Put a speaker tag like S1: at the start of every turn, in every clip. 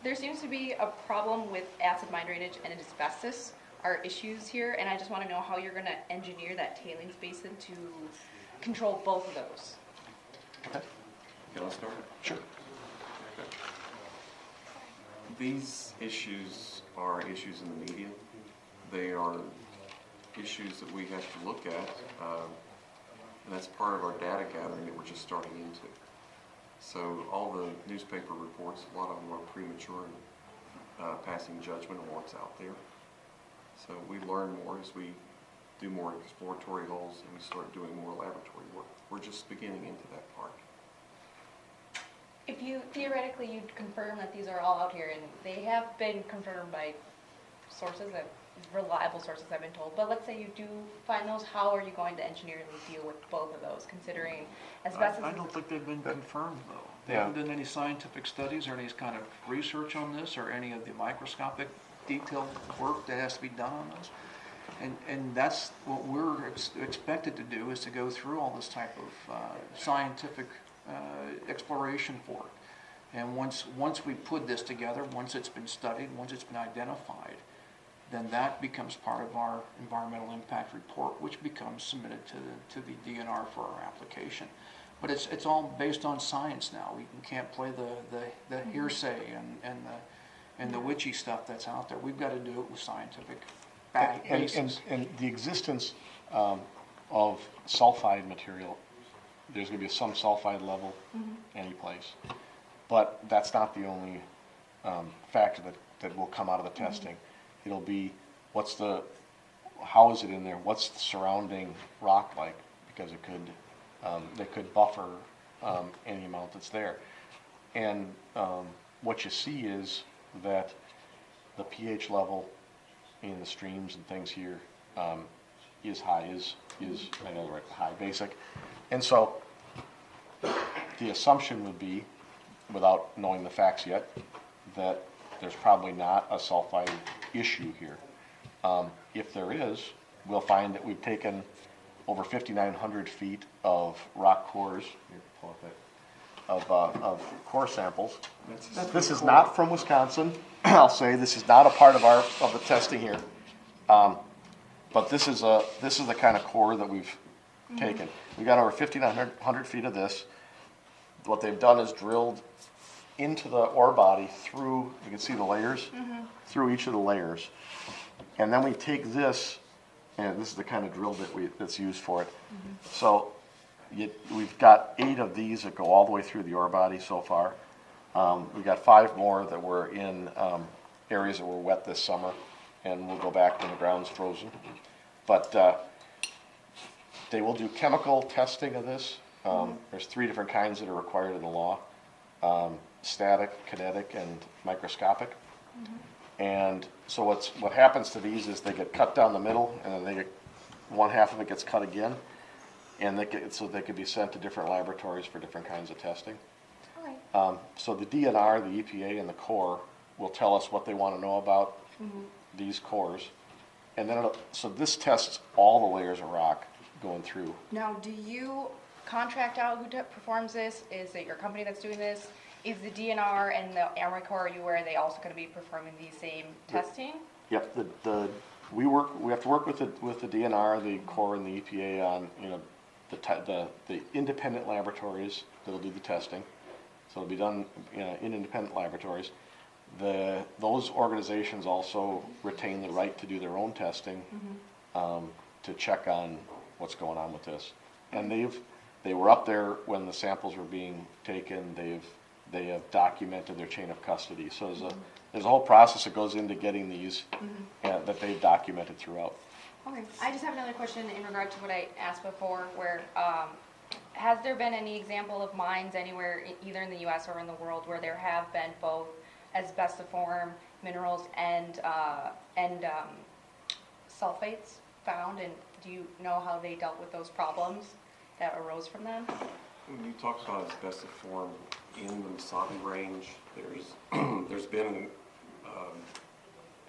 S1: There seems to be a problem with acid mine drainage and asbestos are issues here, and I just want to know how you're going to engineer that tailings basin to control both of those.
S2: Okay.
S3: Can I start?
S2: Sure.
S3: Okay. These issues are issues in the media. They are issues that we have to look at, and that's part of our data gathering that we're just starting into. So all the newspaper reports, a lot of them are premature and passing judgment on what's out there. So we learn more as we do more exploratory holes and we start doing more laboratory work. We're just beginning into that part.
S1: If you, theoretically, you'd confirm that these are all out here, and they have been confirmed by sources, reliable sources I've been told, but let's say you do find those, how are you going to engineerily deal with both of those, considering asbestos?
S4: I don't think they've been confirmed, though. They
S2: Yeah.
S4: haven't done any scientific studies or any kind of research on this, or any of the microscopic detailed work that has to be done on this. And that's what we're expected to do, is to go through all this type of scientific exploration for it. And once we put this together, once it's been studied, once it's been identified, then that becomes part of our environmental impact report, which becomes submitted to the DNR for our application. But it's all based on science now. We can't play the hearsay and the witchy stuff that's out there. We've got to do it with scientific basis.
S2: And the existence of sulfide material, there's going to be some sulfide level any place, but that's not the only factor that will come out of the testing. It'll be how is it in there? What's the surrounding rock like? Because they could buffer any amount that's there. And what you see is that the pH level in the streams and things here is high, I know right, high basic. And so the assumption would be, without knowing the facts yet, that there's probably not a sulfide issue here. If there is, we'll find that we've taken over 5,900 feet of rock cores, of core samples. This is not from Wisconsin. I'll say this is not a part of the testing here. But this is the kind of core that we've taken. We got over 5,900 feet of this. What they've done is drilled into the ore body through, you can see the layers, through each of the layers. And then we take this, and this is the kind of drill that's used for it. So we've got 8 of these that go all the way through the ore body so far. We've got 5 more that were in areas that were wet this summer, and we'll go back when the ground's frozen. But they will do chemical testing of this. There's 3 different kinds that are required in the law. Static, kinetic, and microscopic. And so what happens to these is they get cut down the middle, and then one half of it gets cut again, and so they could be sent to different laboratories for different kinds of testing. So the DNR, the EPA, and the Corps will tell us what they want to know about these cores, and then so this tests all the layers of rock going through.
S1: Now, do you contract out who performs this? Is it your company that's doing this? Is the DNR and the Army Corps, are they also going to be performing the same testing?
S2: Yep. We have to work with the DNR, the Corps, and the EPA on the independent laboratories that'll do the testing. So it'll be done in independent laboratories. Those organizations also retain the right to do their own testing to check on what's going on with this. And they were up there when the samples were being taken. They have documented their chain of custody. So there's a whole process that goes into getting these that they've documented throughout.
S1: Okay. I just have another question in regard to what I asked before, where has there been any example of mines anywhere, either in the U.S. or in the world, where there have been both asbestiform minerals and sulfates found, and do you know how they dealt with those problems that arose from them?
S3: When you talk about asbestiform in the Mesabi range, there's been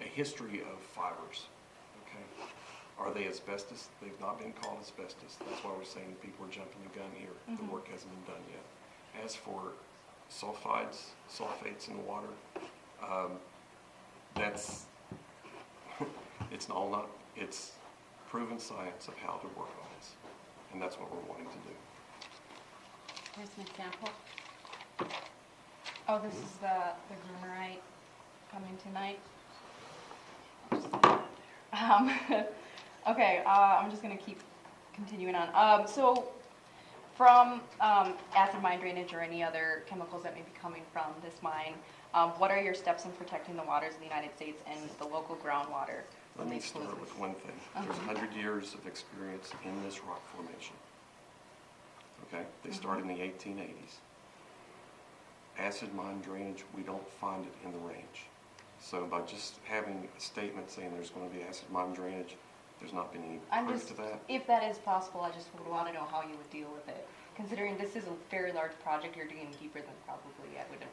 S3: a history of fibers. Okay, are they asbestos? They've not been called asbestos. That's why we're saying people are jumping the gun here. The work hasn't been done yet. As for sulfates in the water. That's, it's proven science of how to work on this. And that's what we're wanting to do.
S1: Here's an example. Oh, this is the groomerite coming tonight. Okay, I'm just gonna keep continuing on. So from acid mine drainage or any other chemicals that may be coming from this mine, what are your steps in protecting the waters of the United States and the local groundwater
S3: Let
S1: from
S3: me
S1: these
S3: start
S1: pollutants?
S3: with one thing. There's 100 years of experience in this rock formation. Okay, they started in the 1880s. Acid mine drainage, we don't find it in the range. So by just having a statement saying there's going to be acid mine drainage, there's not been any proof to that.
S1: If that is possible, I just would want to know how you would deal with it. Considering this is a very large project, you're digging deeper than probably I would,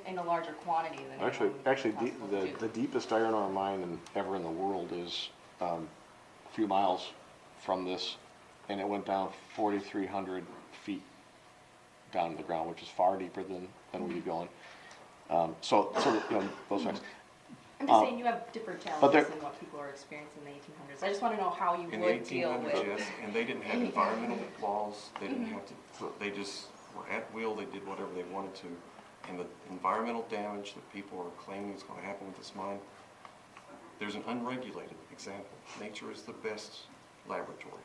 S1: in a larger quantity than
S2: Actually,
S1: anyone possible to do.
S2: the deepest iron ore mine ever in the world is a few miles from this, and it went down 4,300 feet down to the ground, which is far deeper than we'd be going. So those things.
S1: I'm just saying you have different
S2: but
S1: challenges than what people are experiencing in the 1800s. I just want to know how you
S3: In the
S1: would deal
S3: 1800s,
S1: with.
S3: yes, and they didn't have environmental laws. They didn't have to, they just were at will. They did whatever they wanted to. And the environmental damage that people are claiming is going to happen with this mine, there's an unregulated example. Nature is the best laboratory.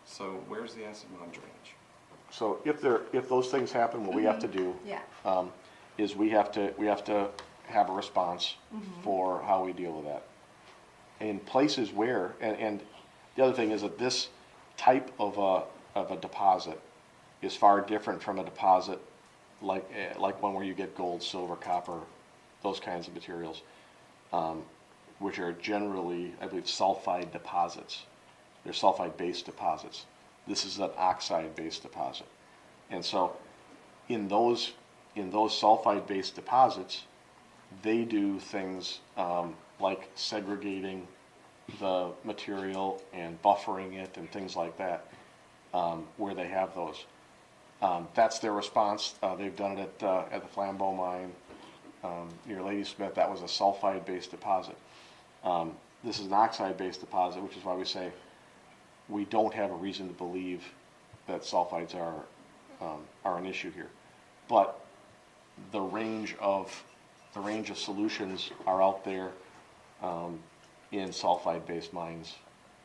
S3: So where's the acid mine drainage?
S2: So if those things happen, what we have to do
S1: Yeah.
S2: is we have to have a response for how we deal with that. In places where, and the other thing is that this type of a deposit is far different from a deposit like one where you get gold, silver, copper, those kinds of materials, which are generally, I believe, sulfide deposits. They're sulfide-based deposits. This is an oxide-based deposit. And so in those sulfide-based deposits, they do things like segregating the material and buffering it and things like that, where they have those. That's their response. They've done it at the Flambeau mine near Ladysmith. That was a sulfide-based deposit. This is an oxide-based deposit, which is why we say we don't have a reason to believe that sulfides are an issue here. But the range of solutions are out there in sulfide-based mines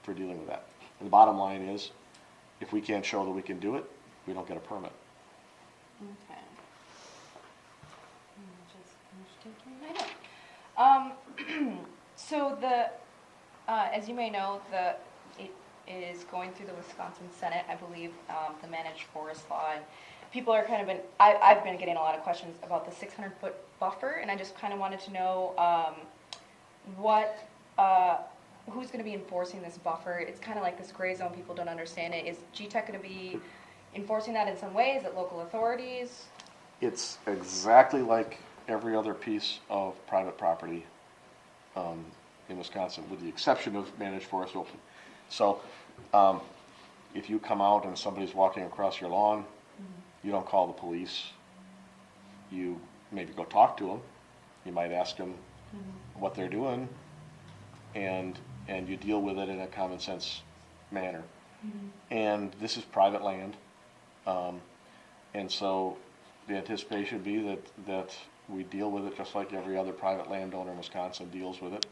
S2: for dealing with that. And the bottom line is, if we can't show that we can do it, we don't get a permit.
S1: Okay. Just finish taking my note. So as you may know, it is going through the Wisconsin Senate, I believe, the managed forest law. And people are I've been getting a lot of questions about the 600-foot buffer, and I just kind of wanted to know who's going to be enforcing this buffer. It's kind of like this gray zone. People don't understand it. Is GTAC going to be enforcing that in some way? Is it local authorities?
S2: It's exactly like every other piece of private property in Wisconsin, with the exception of managed forest open. So if you come out and somebody's walking across your lawn, you don't call the police. You maybe go talk to them. You might ask them what they're doing, and you deal with it in a common sense manner. And this is private land, and so the anticipation would be that we deal with it just like every other private landowner in Wisconsin deals with it.